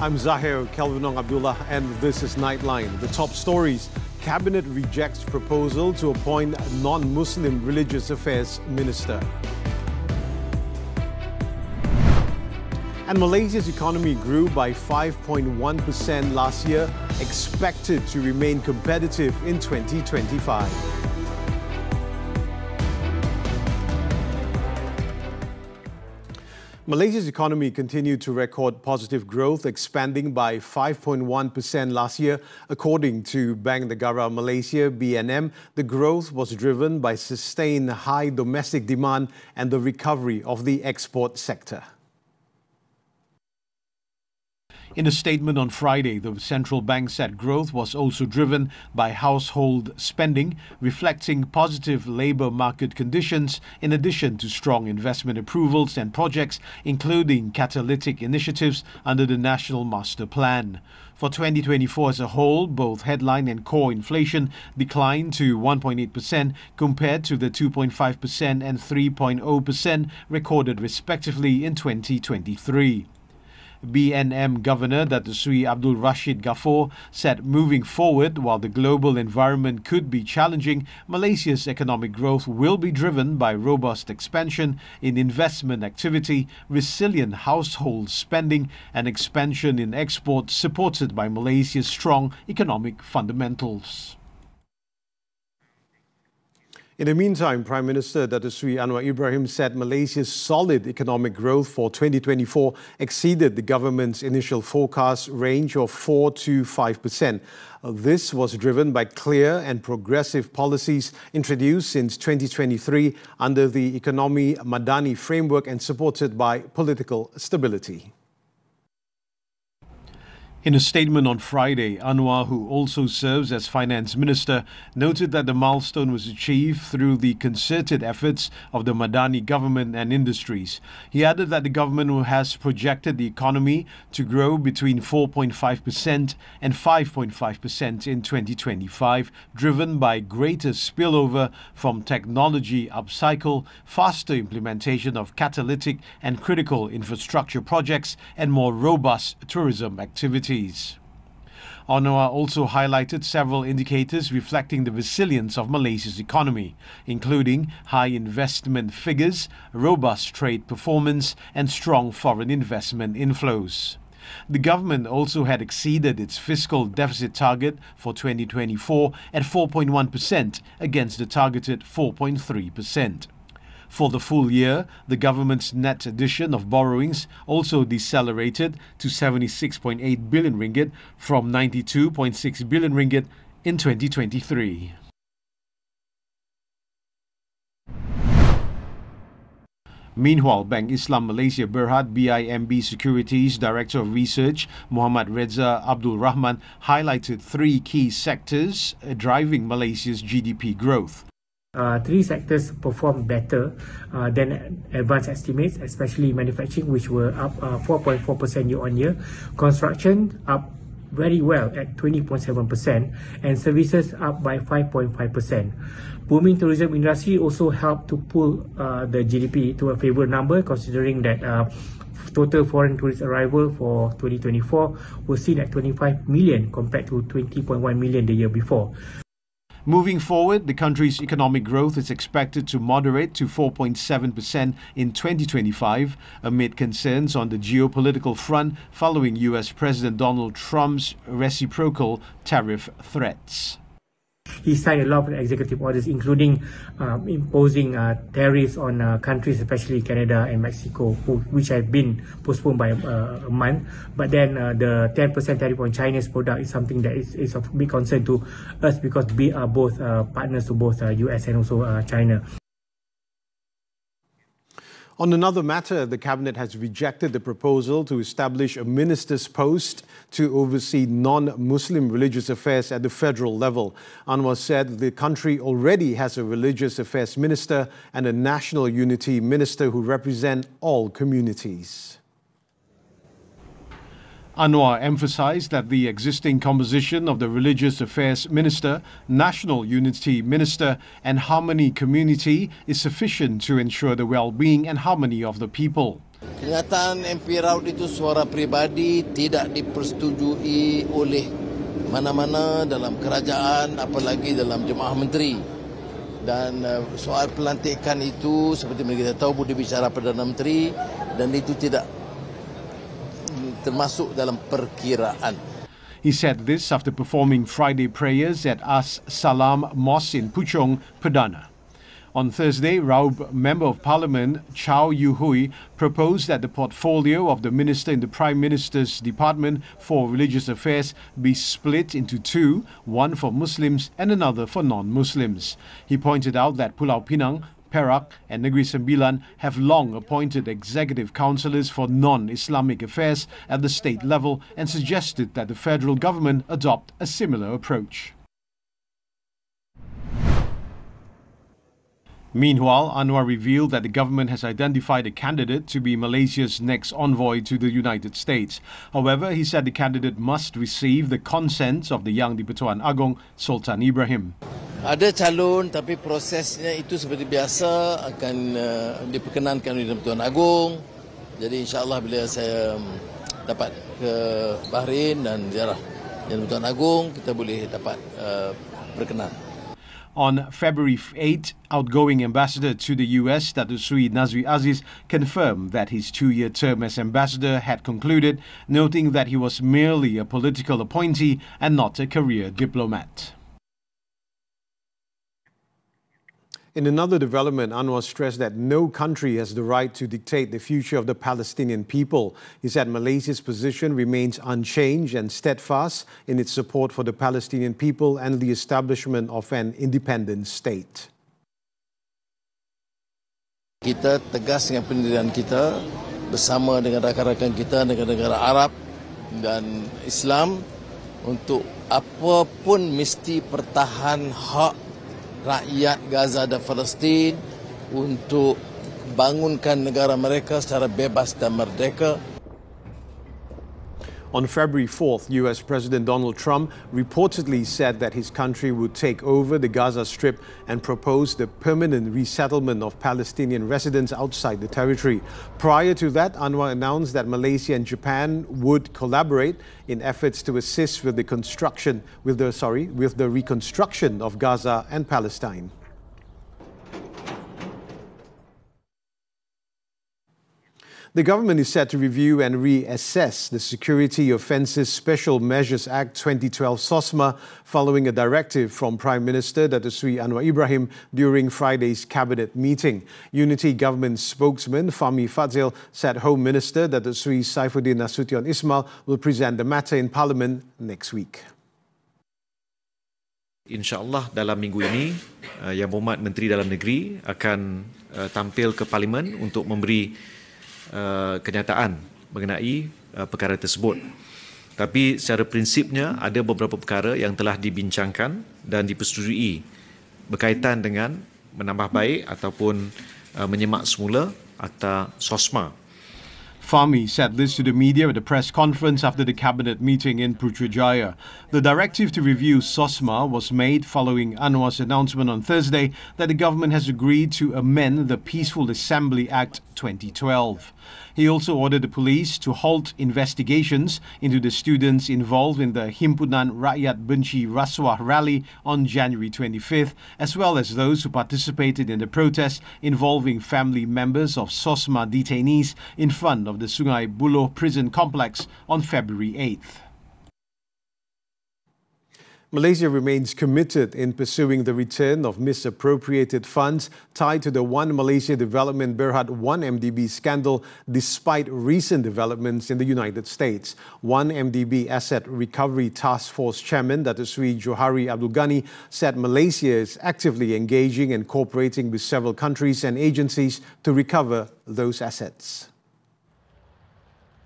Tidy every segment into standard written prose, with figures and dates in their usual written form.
I'm Zahir, Kelvin Abdullah, and this is Nightline. The top stories. Cabinet rejects proposal to appoint non-Muslim religious affairs minister. And Malaysia's economy grew by 5.1% last year, expected to remain competitive in 2025. Malaysia's economy continued to record positive growth, expanding by 5.1% last year. According to Bank Negara Malaysia, BNM, the growth was driven by sustained high domestic demand and the recovery of the export sector. In a statement on Friday, the central bank said growth was also driven by household spending, reflecting positive labour market conditions in addition to strong investment approvals and projects, including catalytic initiatives under the National Master Plan. For 2024 as a whole, both headline and core inflation declined to 1.8% compared to the 2.5% and 3.0% recorded respectively in 2023. BNM Governor Datuk Sri Abdul Rashid Ghaffur said moving forward, while the global environment could be challenging, Malaysia's economic growth will be driven by robust expansion in investment activity, resilient household spending and expansion in exports supported by Malaysia's strong economic fundamentals. In the meantime, Prime Minister Datuk Sri Anwar Ibrahim said Malaysia's solid economic growth for 2024 exceeded the government's initial forecast range of 4 to 5%. This was driven by clear and progressive policies introduced since 2023 under the Ekonomi Madani framework and supported by political stability. In a statement on Friday, Anwar, who also serves as Finance Minister, noted that the milestone was achieved through the concerted efforts of the Madani government and industries. He added that the government has projected the economy to grow between 4.5% and 5.5% in 2025, driven by greater spillover from technology upcycle, faster implementation of catalytic and critical infrastructure projects, and more robust tourism activities. Anwar also highlighted several indicators reflecting the resilience of Malaysia's economy, including high investment figures, robust trade performance, and strong foreign investment inflows. The government also had exceeded its fiscal deficit target for 2024 at 4.1% against the targeted 4.3%. For the full year, the government's net addition of borrowings also decelerated to 76.8 billion ringgit from 92.6 billion ringgit in 2023. Meanwhile, Bank Islam Malaysia Berhad BIMB Securities Director of Research Muhammad Reza Abdul Rahman highlighted three key sectors driving Malaysia's GDP growth. Three sectors performed better than advanced estimates, especially manufacturing, which were up 4.4% year-on-year, construction up very well at 20.7%, and services up by 5.5%. Booming tourism industry also helped to pull the GDP to a favorable number, considering that total foreign tourist arrival for 2024 was seen at 25 million compared to 20.1 million the year before. Moving forward, the country's economic growth is expected to moderate to 4.7% in 2025 amid concerns on the geopolitical front following US President Donald Trump's reciprocal tariff threats. He signed a lot of executive orders, including imposing tariffs on countries, especially Canada and Mexico, which have been postponed by a month. But then the 10% tariff on China's product is something that is of big concern to us because we are both partners to both US and also China. On another matter, the Cabinet has rejected the proposal to establish a minister's post to oversee non-Muslim religious affairs at the federal level. Anwar said the country already has a religious affairs minister and a national unity minister who represent all communities. Anwar emphasized that the existing composition of the Religious Affairs Minister, National Unity Minister and Harmony Community is sufficient to ensure the well-being and harmony of the people. Kenyataan MP Raut itu suara pribadi tidak dipersetujui oleh mana-mana dalam kerajaan, apalagi dalam Jemaah Menteri. Dan soal pelantikan itu seperti mana kita tahu boleh bicara Perdana Menteri dan itu tidak termasuk dalam perkiraan. He said this after performing Friday prayers at As Salam Mosque in Puchong, Perdana. On Thursday, Raub Member of Parliament Chow Yu Hui proposed that the portfolio of the Minister in the Prime Minister's Department for Religious Affairs be split into two, one for Muslims and another for non-Muslims. He pointed out that Pulau Pinang, Perak and Negeri Sembilan have long appointed executive councillors for non-Islamic affairs at the state level and suggested that the federal government adopt a similar approach. Meanwhile, Anwar revealed that the government has identified a candidate to be Malaysia's next envoy to the United States. However, he said the candidate must receive the consent of the Yang di-Pertuan Agong, Sultan Ibrahim. Ada calon tapi prosesnya itu seperti biasa akan diperkenankan oleh Di-Pertuan Agong. Jadi insya-Allah bila saya dapat ke Bahrain dan ziarah Di-Pertuan Agong, kita boleh dapat berkenan. On February 8, outgoing ambassador to the US, Datuk Sri Nazri Aziz, confirmed that his two-year term as ambassador had concluded, noting that he was merely a political appointee and not a career diplomat. In another development, Anwar stressed that no country has the right to dictate the future of the Palestinian people. He said Malaysia's position remains unchanged and steadfast in its support for the Palestinian people and the establishment of an independent state. Kita tegas dengan pendirian kita bersama dengan rakan-rakan kita negara-negara Arab dan Islam untuk apapun mesti pertahan hak rakyat Gaza dan Palestin untuk bangunkan negara mereka secara bebas dan merdeka. On February 4th, US President Donald Trump reportedly said that his country would take over the Gaza Strip and propose the permanent resettlement of Palestinian residents outside the territory. Prior to that, Anwar announced that Malaysia and Japan would collaborate in efforts to assist with the reconstruction of Gaza and Palestine. The government is set to review and reassess the Security Offences Special Measures Act 2012 SOSMA following a directive from Prime Minister Datuk Sri Anwar Ibrahim during Friday's cabinet meeting. Unity Government spokesman Fahmi Fadzil said Home Minister Datuk Sri Saifuddin Nasution Ismail will present the matter in Parliament next week. InsyaAllah dalam minggu ini, Yang Berhormat Menteri Dalam Negeri akan tampil ke Parlimen untuk memberi kenyataan mengenai perkara tersebut. Tapi secara prinsipnya ada beberapa perkara yang telah dibincangkan dan dipersetujui berkaitan dengan menambah baik ataupun menyemak semula Akta SOSMA. Fahmi said this to the media at a press conference after the cabinet meeting in Putrajaya. The directive to review SOSMA was made following Anwar's announcement on Thursday that the government has agreed to amend the Peaceful Assembly Act 2012. He also ordered the police to halt investigations into the students involved in the Himpunan Rakyat Benci Rasuah rally on January 25th, as well as those who participated in the protest involving family members of SOSMA detainees in front of the Sungai Buloh prison complex on February 8th. Malaysia remains committed in pursuing the return of misappropriated funds tied to the One Malaysia Development Berhad 1MDB scandal despite recent developments in the United States. 1MDB Asset Recovery Task Force Chairman Datuk Sri Johari Abdul Ghani said Malaysia is actively engaging and cooperating with several countries and agencies to recover those assets.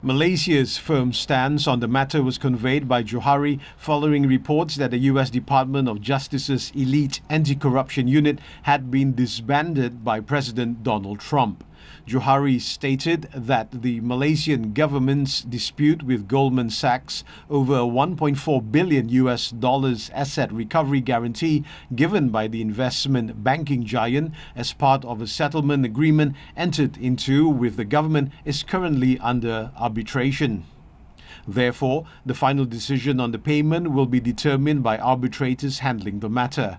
Malaysia's firm stance on the matter was conveyed by Johari following reports that the US Department of Justice's elite anti-corruption unit had been disbanded by President Donald Trump. Johari stated that the Malaysian government's dispute with Goldman Sachs over a $1.4 billion asset recovery guarantee given by the investment banking giant as part of a settlement agreement entered into with the government is currently under arbitration. Therefore, the final decision on the payment will be determined by arbitrators handling the matter.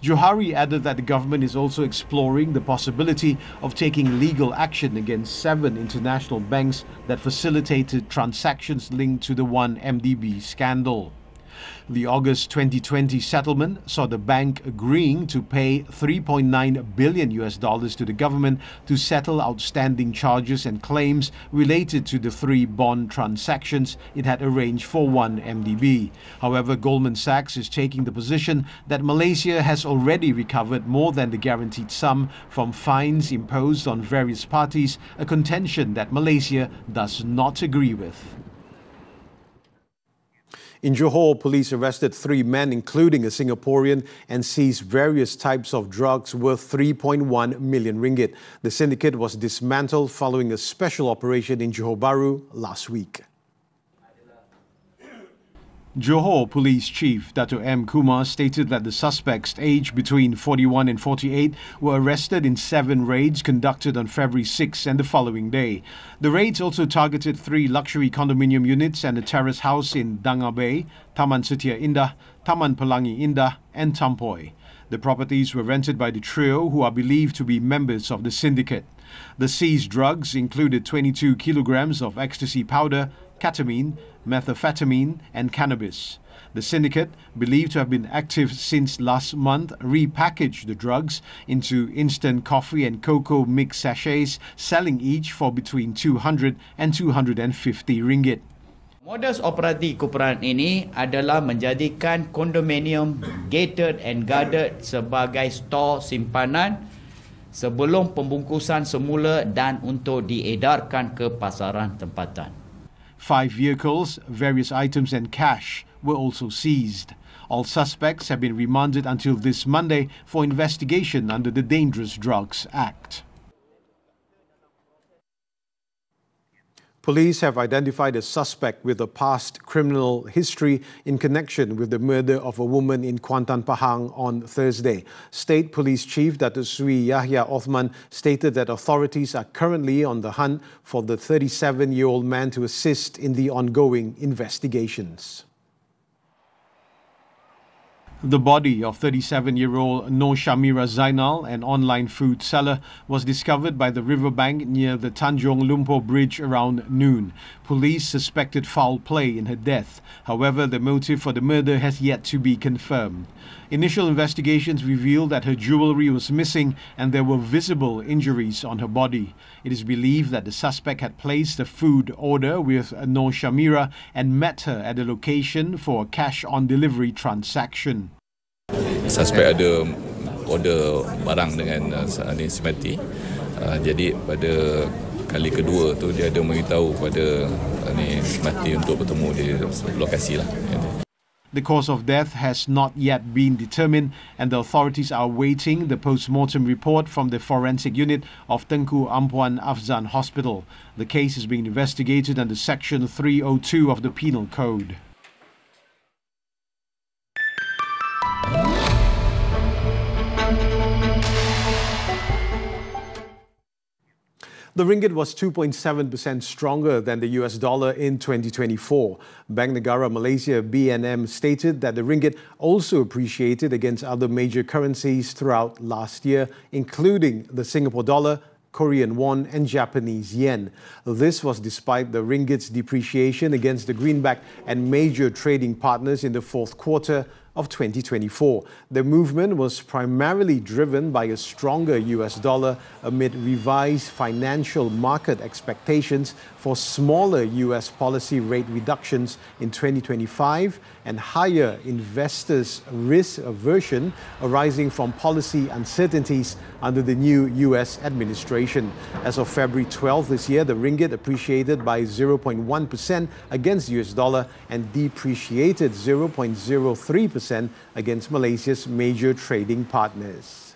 Johari added that the government is also exploring the possibility of taking legal action against 7 international banks that facilitated transactions linked to the 1MDB scandal. The August 2020 settlement saw the bank agreeing to pay $3.9 billion to the government to settle outstanding charges and claims related to the 3 bond transactions it had arranged for 1MDB. However, Goldman Sachs is taking the position that Malaysia has already recovered more than the guaranteed sum from fines imposed on various parties, a contention that Malaysia does not agree with. In Johor, police arrested 3 men, including a Singaporean, and seized various types of drugs worth 3.1 million ringgit. The syndicate was dismantled following a special operation in Johor Bahru last week. Johor Police Chief Dato' M. Kumar stated that the suspects, aged between 41 and 48, were arrested in 7 raids conducted on February 6 and the following day. The raids also targeted 3 luxury condominium units and a terrace house in Danga Bay, Taman Setia Indah, Taman Pelangi Indah and Tampoy. The properties were rented by the trio, who are believed to be members of the syndicate. The seized drugs included 22 kilograms of ecstasy powder, ketamine, methamphetamine and cannabis. The syndicate, believed to have been active since last month, repackaged the drugs into instant coffee and cocoa mix sachets, selling each for between 200 and 250 ringgit. Modus operandi kumpulan ini adalah menjadikan kondominium gated and guarded sebagai stor simpanan sebelum pembungkusan semula dan untuk diedarkan ke pasaran tempatan. 5 vehicles, various items and cash were also seized. All suspects have been remanded until this Monday for investigation under the Dangerous Drugs Act. Police have identified a suspect with a past criminal history in connection with the murder of a woman in Kuantan Pahang on Thursday. State Police Chief Datuk Sri Yahya Othman stated that authorities are currently on the hunt for the 37-year-old man to assist in the ongoing investigations. The body of 37-year-old Noh Shamira Zainal, an online food seller, was discovered by the riverbank near the Tanjung Lumpur Bridge around noon. Police suspected foul play in her death. However, the motive for the murder has yet to be confirmed. Initial investigations revealed that her jewellery was missing and there were visible injuries on her body. It is believed that the suspect had placed a food order with Noh Shamira and met her at the location for a cash-on-delivery transaction. Suspek ada order barang dengan si mati. Jadi pada kali kedua tu dia ada memberitahu pada si mati untuk bertemu di lokasi lah. The cause of death has not yet been determined and the authorities are awaiting the post-mortem report from the forensic unit of Tengku Ampuan Afzan Hospital. The case is being investigated under Section 302 of the Penal Code. The ringgit was 2.7% stronger than the US dollar in 2024. Bank Negara Malaysia (BNM) stated that the ringgit also appreciated against other major currencies throughout last year, including the Singapore dollar, Korean won and Japanese yen. This was despite the ringgit's depreciation against the greenback and major trading partners in the fourth quarter of 2024. The movement was primarily driven by a stronger US dollar amid revised financial market expectations for smaller US policy rate reductions in 2025 and higher investors' risk aversion arising from policy uncertainties under the new US administration. As of February 12 this year, the ringgit appreciated by 0.1% against the US dollar and depreciated 0.03% against Malaysia's major trading partners.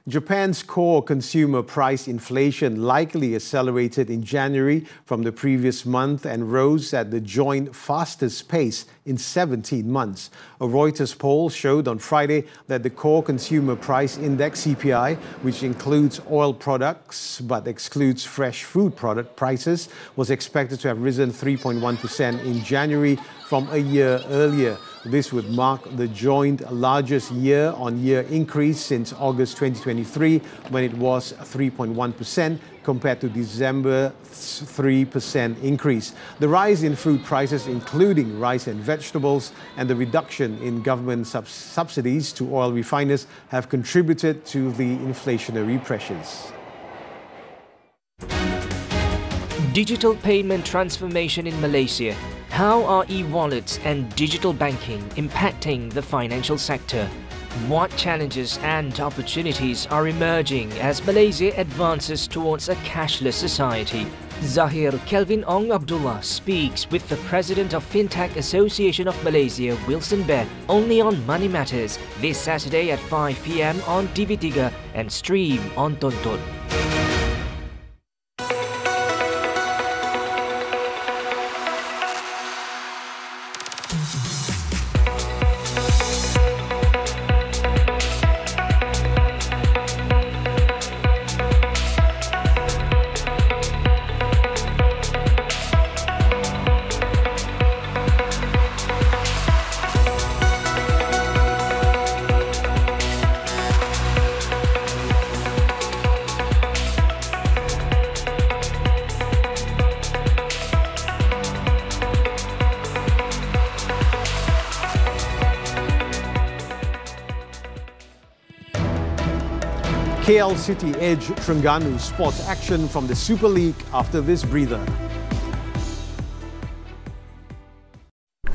Japan's core consumer price inflation likely accelerated in January from the previous month and rose at the joint fastest pace in 17 months. A Reuters poll showed on Friday that the core consumer price index CPI, which includes oil products but excludes fresh food product prices, was expected to have risen 3.1% in January from a year earlier. This would mark the joint largest year-on-year increase since August 2023, when it was 3.1% compared to December's 3% increase. The rise in food prices, including rice and vegetables, and the reduction in government subsidies to oil refiners have contributed to the inflationary pressures. Digital payment transformation in Malaysia. How are e-wallets and digital banking impacting the financial sector? What challenges and opportunities are emerging as Malaysia advances towards a cashless society? Zahir Kelvin Abdullah speaks with the President of Fintech Association of Malaysia, Wilson Bear, only on Money Matters this Saturday at 5 p.m. on TV3 and stream on Tonton. KL City edge Terengganu sports action from the Super League after this breather.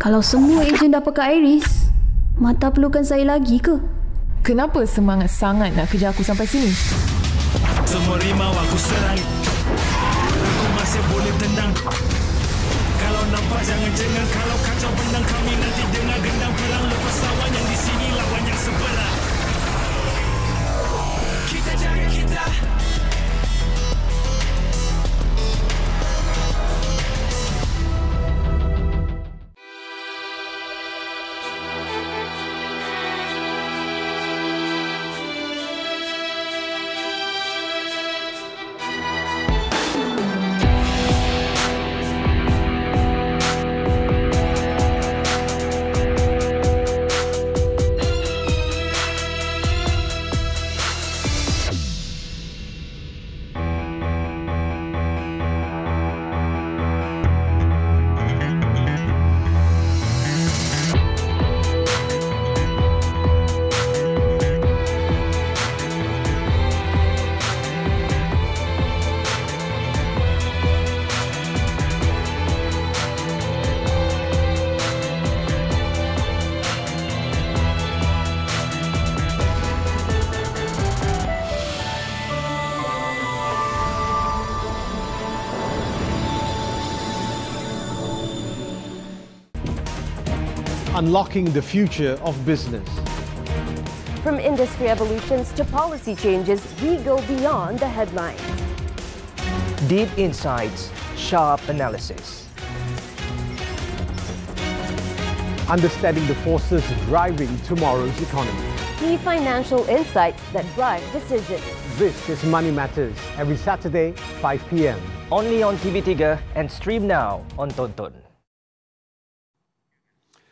Kalau semua ejen dah pakai Affaris, Mata perlukan saya lagi ke? Kenapa semangat sangat nak kejar aku sampai sini? Semua rimau aku serang, aku masih boleh tendang. Kalau nampak jangan jengah, kalau kacau pendang kami nanti dengar gendang perang. Lepas lawan yang di sini lawan yang sebelah. Kita jaga kita. Unlocking the future of business. From industry evolutions to policy changes, we go beyond the headlines. Deep insights, sharp analysis. Understanding the forces driving tomorrow's economy. Key financial insights that drive decisions. This is Money Matters, every Saturday, 5 p.m. Only on TV3 and stream now on Tonton.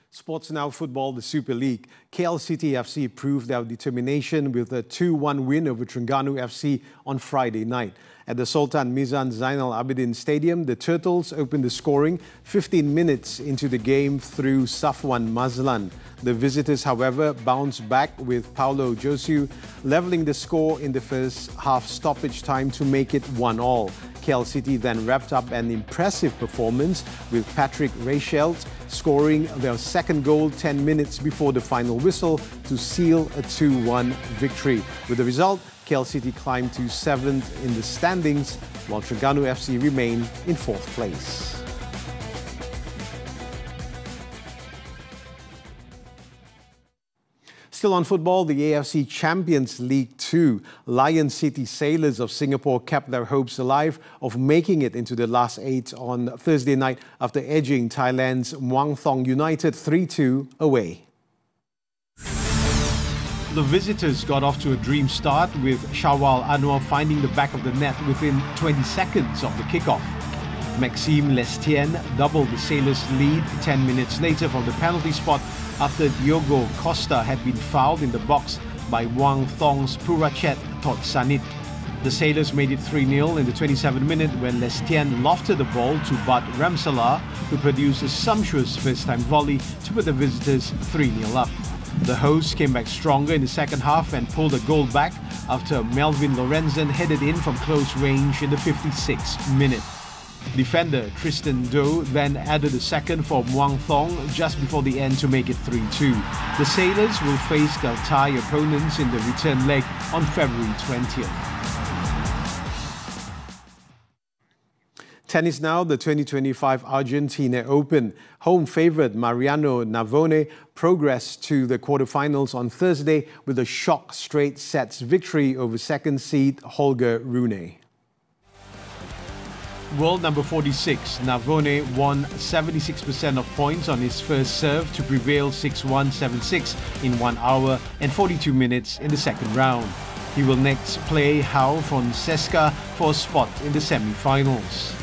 Sports Now Football, the Super League. KL City FC proved their determination with a 2-1 win over Terengganu FC on Friday night. At the Sultan Mizan Zainal Abidin Stadium, the Turtles opened the scoring 15 minutes into the game through Safwan Mazlan. The visitors, however, bounced back with Paulo Josue levelling the score in the first half stoppage time to make it 1-1. KL City then wrapped up an impressive performance with Patrick Reichelt scoring their second goal 10 minutes before the final whistle to seal a 2-1 victory. With the result, KL City climbed to 7th in the standings, while Terengganu FC remained in 4th place. Still on football, the AFC Champions League 3-2. Lion City Sailors of Singapore kept their hopes alive of making it into the last 8 on Thursday night after edging Thailand's Muang Thong United 3-2 away. The visitors got off to a dream start with Shawal Anwar finding the back of the net within 20 seconds of the kickoff. Maxime Lestienne doubled the Sailors' lead 10 minutes later from the penalty spot after Diogo Costa had been fouled in the box by Muang Thong's Purachet Totsanit. The Sailors made it 3-0 in the 27th minute when Lestienne lofted the ball to Bud Ramsala, who produced a sumptuous first-time volley to put the visitors 3-0 up. The hosts came back stronger in the second half and pulled a goal back after Melvin Lorenzen headed in from close range in the 56th minute. Defender Tristan Doe then added a second for Muang Thong just before the end to make it 3-2. The Sailors will face their Thai opponents in the return leg on February 20th. Tennis now, the 2025 Argentina Open. Home favourite Mariano Navone progressed to the quarterfinals on Thursday with a shock straight sets victory over second seed Holger Rune. World number 46, Navone won 76% of points on his first serve to prevail 6-1, 7-6 in 1 hour and 42 minutes in the second round. He will next play João Fonseca for a spot in the semi-finals.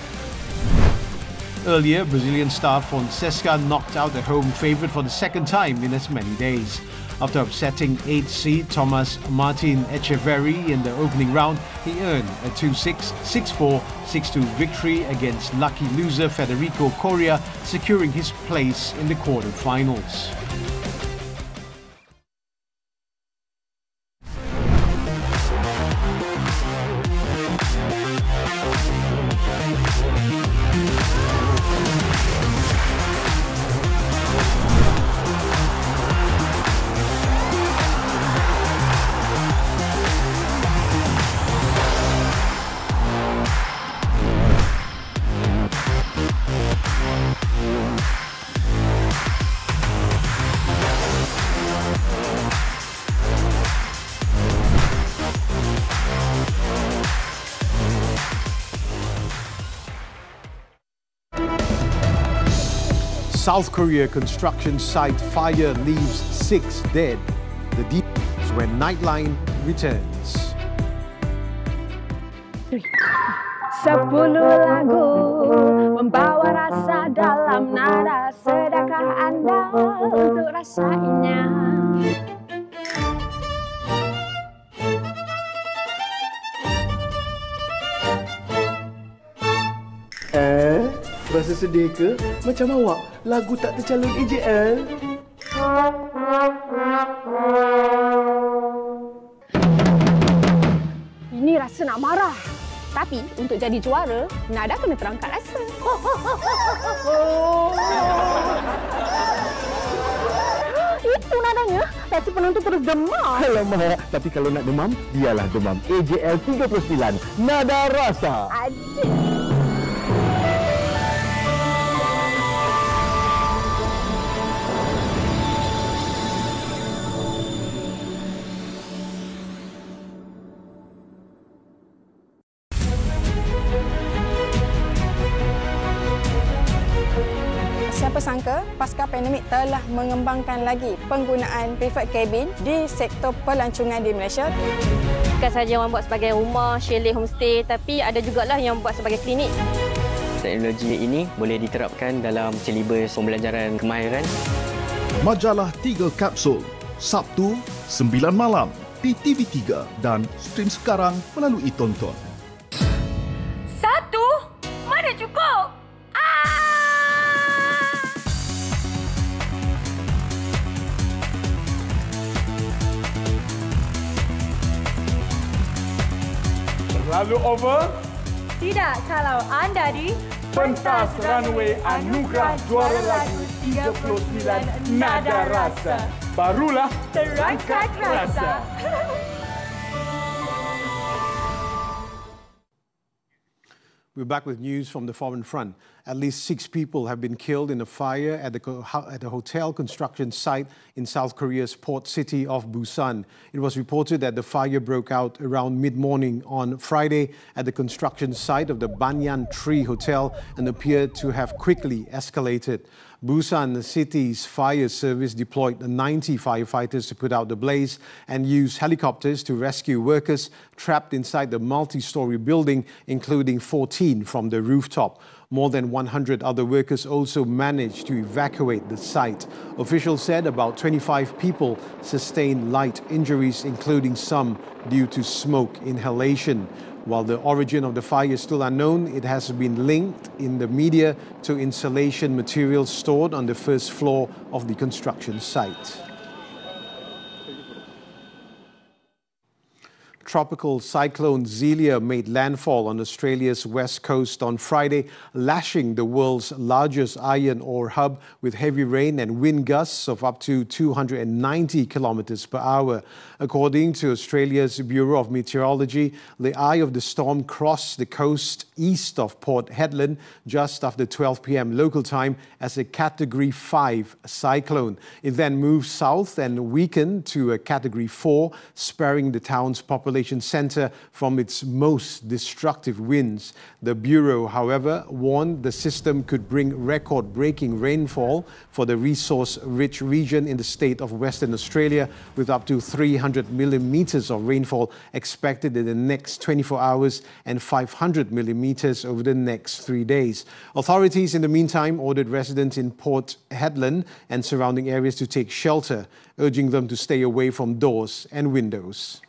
Earlier, Brazilian star Fonseca knocked out the home favourite for the second time in as many days. After upsetting 8th seed Thomas Martin Echeverry in the opening round, he earned a 2-6, 6-4, 6-2 victory against lucky loser Federico Coria, securing his place in the quarter-finals. South Korea construction site fire leaves 6 dead. The details when Nightline returns. 10 lagu membawa rasa dalam nada. Sedakah anda untuk rasainya? Rasa sedih ke? Macam awak, lagu tak tercalon AJL. Ini rasa nak marah. Tapi untuk jadi juara, nada kena terangkat rasa. Itu nadanya. Rasa penonton terus demam. Alamak, tapi kalau nak demam, biarlah demam. AJL 39, nada rasa. Adik. Siapa sangka pasca pandemik telah mengembangkan lagi penggunaan private cabin di sektor pelancongan di Malaysia. Bukan sahaja orang buat sebagai rumah, chalet, homestay, tapi ada jugalah yang buat sebagai klinik. Teknologi ini boleh diterapkan dalam silibus pembelajaran kemahiran. Majalah 3 Kapsul, Sabtu 9 malam di TV3 dan stream sekarang melalui Tonton. 1, mana cukup? Lalu over? Tidak, kalau anda di Pentas Runway Anugerah Juara Lagu 39 Nada Rasa. Barulah terangkat rasa. We're back with news from the foreign front. At least 6 people have been killed in a fire at the hotel construction site in South Korea's port city of Busan. It was reported that the fire broke out around mid-morning on Friday at the construction site of the Banyan Tree Hotel and appeared to have quickly escalated. Busan, the city's fire service, deployed 90 firefighters to put out the blaze and used helicopters to rescue workers trapped inside the multi-story building, including 14 from the rooftop. More than 100 other workers also managed to evacuate the site. Officials said about 25 people sustained light injuries, including some due to smoke inhalation. While the origin of the fire is still unknown, it has been linked in the media to insulation materials stored on the first floor of the construction site. Tropical cyclone Zahir made landfall on Australia's west coast on Friday, lashing the world's largest iron ore hub with heavy rain and wind gusts of up to 290 kilometers per hour. According to Australia's Bureau of Meteorology, the eye of the storm crossed the coast east of Port Hedland just after 12 p.m. local time as a Category 5 cyclone. It then moved south and weakened to a Category 4, sparing the town's population centre from its most destructive winds. The Bureau, however, warned the system could bring record-breaking rainfall for the resource-rich region in the state of Western Australia, with up to 300 millimetres of rainfall expected in the next 24 hours and 500 millimetres over the next 3 days. Authorities in the meantime ordered residents in Port Hedland and surrounding areas to take shelter, urging them to stay away from doors and windows.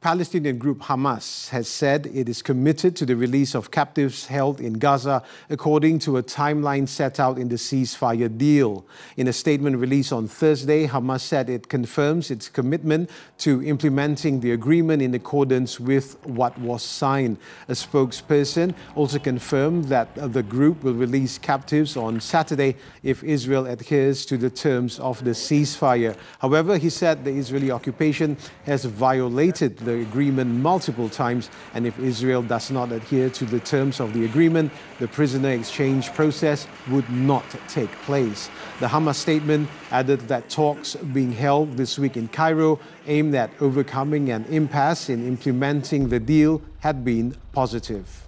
Palestinian group Hamas has said it is committed to the release of captives held in Gaza according to a timeline set out in the ceasefire deal. In a statement released on Thursday, Hamas said it confirms its commitment to implementing the agreement in accordance with what was signed. A spokesperson also confirmed that the group will release captives on Saturday if Israel adheres to the terms of the ceasefire. However, he said the Israeli occupation has violated the agreement multiple times, and if Israel does not adhere to the terms of the agreement, the prisoner exchange process would not take place. The Hamas statement added that talks being held this week in Cairo aimed at overcoming an impasse in implementing the deal had been positive.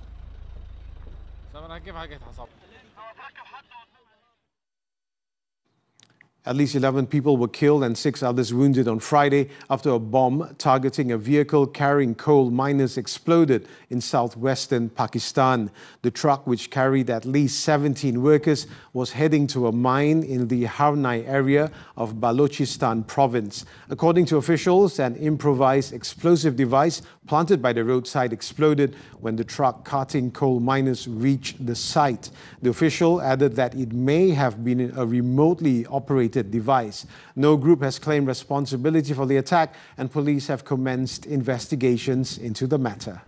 At least 11 people were killed and 6 others wounded on Friday after a bomb targeting a vehicle carrying coal miners exploded in southwestern Pakistan. The truck, which carried at least 17 workers, was heading to a mine in the Harnai area of Balochistan province. According to officials, an improvised explosive device planted by the roadside exploded when the truck carting coal miners reached the site. The official added that it may have been a remotely operated device. No group has claimed responsibility for the attack, and police have commenced investigations into the matter.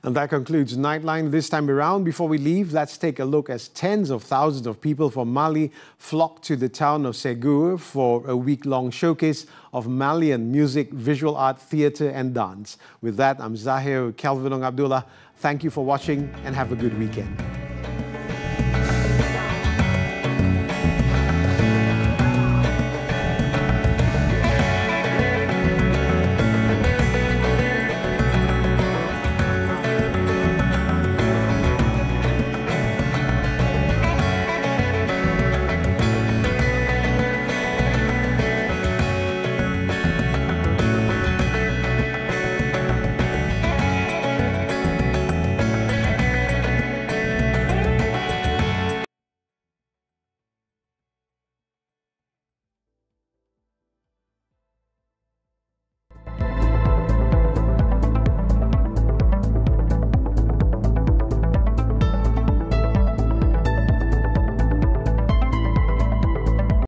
And that concludes Nightline this time around. Before we leave, let's take a look as tens of thousands of people from Mali flocked to the town of Segur for a week-long showcase of Malian music, visual art, theatre and dance. With that, I'm Zahir, Kelvin and Abdullah. Thank you for watching and have a good weekend.